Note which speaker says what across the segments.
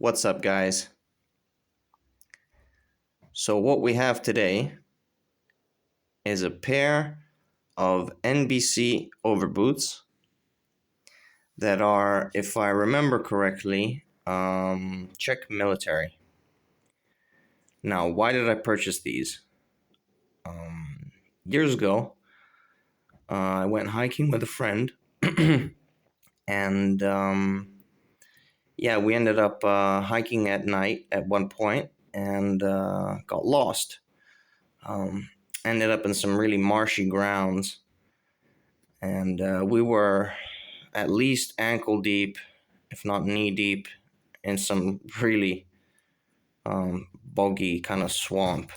Speaker 1: What's up, guys? So what we have today is a pair of NBC overboots that are, if I remember correctly, Czech military. Now, why did I purchase these? Years ago, I went hiking with a friend, and yeah, we ended up hiking at night at one point and got lost. Ended up in some really marshy grounds, and we were at least ankle deep, if not knee deep, in some really boggy kind of swamp.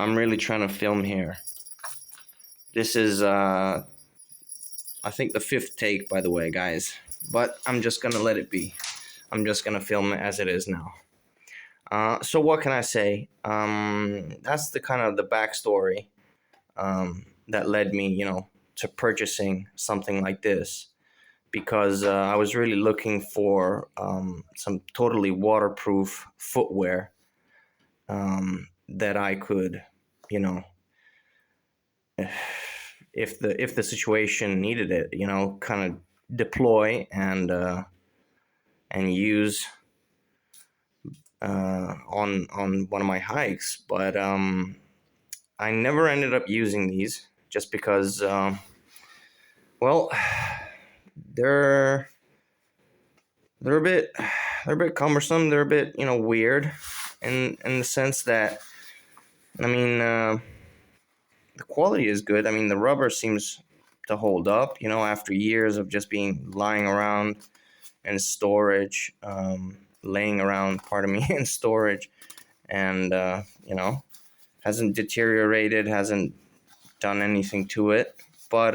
Speaker 1: I'm really trying to film here. This is, I think, the fifth take, by the way, guys. But I'm just going to let it be. I'm just going to film it as it is now. So what can I say? That's the kind of the backstory that led me, to purchasing something like this. Because I was really looking for some totally waterproof footwear that I could, if the situation needed it, kind of deploy and use on one of my hikes. But I never ended up using these just because, well, they're a bit cumbersome. They're a bit weird in the sense that, I mean, the quality is good. I mean, the rubber seems to hold up, after years of just being lying around in storage, laying around, pardon me, in storage, and hasn't deteriorated, hasn't done anything to it. But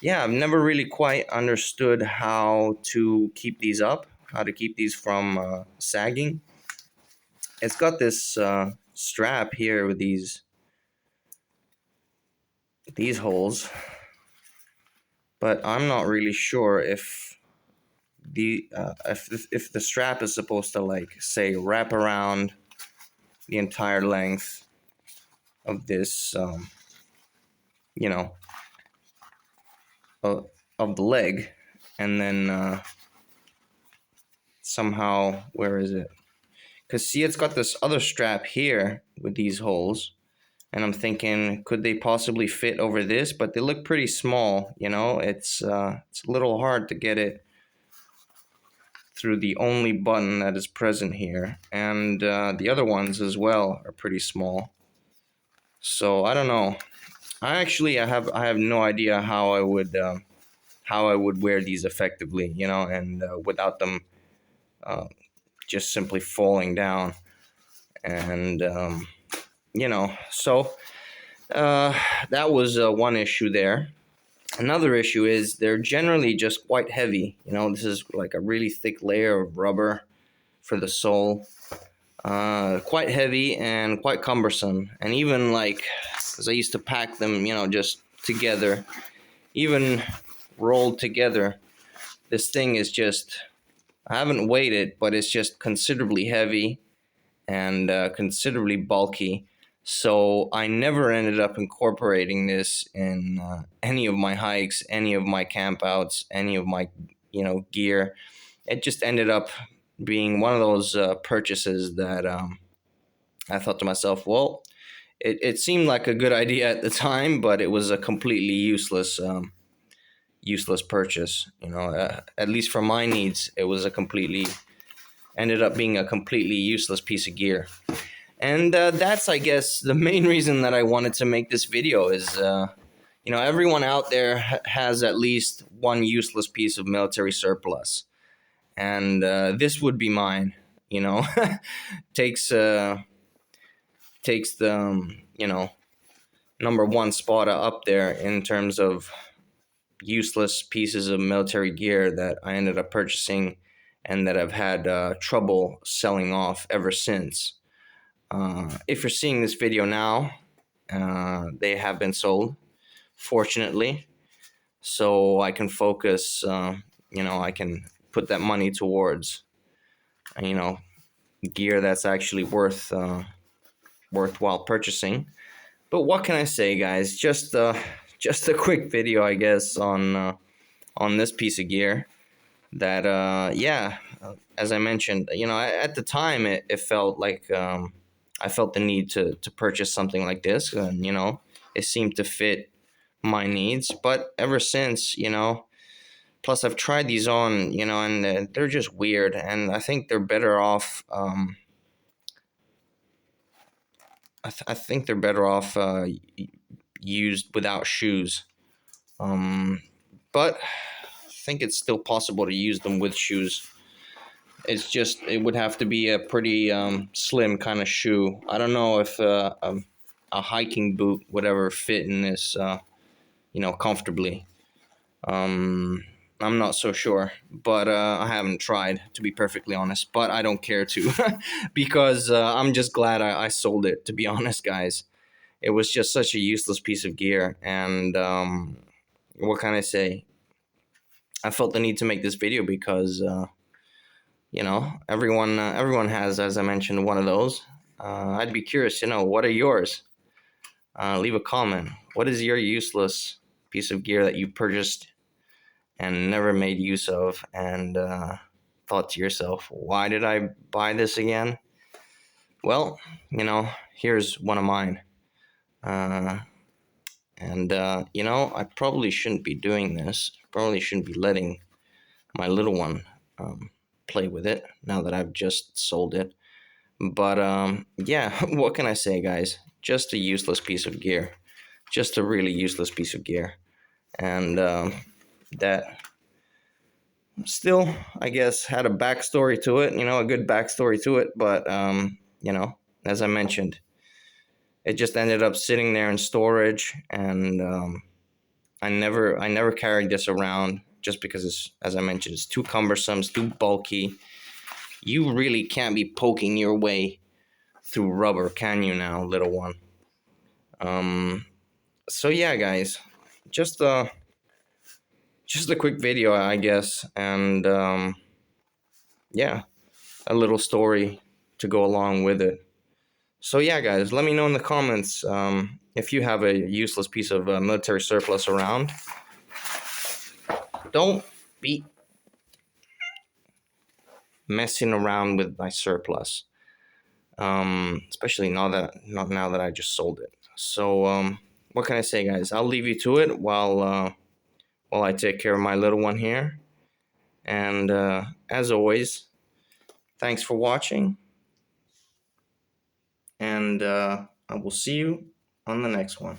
Speaker 1: yeah, I've never really quite understood how to keep these up, how to keep these from sagging. It's got this strap here with these holes, but I'm not really sure if if the strap is supposed to, like, say, wrap around the entire length of this, of the leg, and then somehow, where is it? Because, see, it's got this other strap here with these holes, and I'm thinking, could they possibly fit over this? But they look pretty small, It's a little hard to get it through the only button that is present here, and the other ones as well are pretty small. So I don't know. I have no idea how I would wear these effectively, and without them just simply falling down, and so that was one issue there. Another issue is they're generally just quite heavy. This is like a really thick layer of rubber for the sole. Quite heavy and quite cumbersome. And even, like, because I used to pack them, just together, even rolled together, this thing is just, I haven't weighed it, but it's just considerably heavy and considerably bulky. So I never ended up incorporating this in any of my hikes, any of my campouts, any of my, gear. It just ended up being one of those purchases that I thought to myself, well, it seemed like a good idea at the time, but it was a completely useless purchase. At least for my needs, it was ended up being a completely useless piece of gear. And that's, I guess, the main reason that I wanted to make this video is, everyone out there has at least one useless piece of military surplus. And this would be mine, takes the, number one spot up there in terms of useless pieces of military gear that I ended up purchasing and that I've had trouble selling off ever since. If you're seeing this video now, they have been sold, fortunately, so I can focus I can put that money towards, you know, gear that's actually worthwhile purchasing. But what can I say, guys? Just a quick video, I guess, on this piece of gear. That yeah, as I mentioned, at the time it felt like I felt the need to purchase something like this, and it seemed to fit my needs. But ever since, plus I've tried these on, and they're just weird, and I think they're better off. I think they're better off used without shoes. Um, but I think it's still possible to use them with shoes. It's just it would have to be a pretty slim kind of shoe. I don't know if a hiking boot would ever fit in this, comfortably. Um, I'm not so sure, but I haven't tried, to be perfectly honest. But I don't care to, because I'm just glad I sold it. To be honest, guys, it was just such a useless piece of gear, and what can I say? I felt the need to make this video because everyone has, as I mentioned, one of those. I'd be curious to know, what are yours? Leave a comment. What is your useless piece of gear that you purchased and never made use of, and thought to yourself, why did I buy this again? Well, here's one of mine. And I probably shouldn't be doing this. Probably shouldn't be letting my little one play with it now that I've just sold it. But yeah, what can I say, guys? Just a useless piece of gear. Just a really useless piece of gear. And that still, I guess, had a backstory to it, a good backstory to it. But, as I mentioned, it just ended up sitting there in storage. And I never carried this around just because it's, as I mentioned, it's too cumbersome, it's too bulky. You really can't be poking your way through rubber, can you now, little one? So yeah, guys, just a quick video, I guess, and yeah, a little story to go along with it. So yeah, guys, let me know in the comments if you have a useless piece of military surplus around. Don't be messing around with my surplus, especially not now that I just sold it. So what can I say, guys? I'll leave you to it while I take care of my little one here. And as always, thanks for watching, and I will see you on the next one.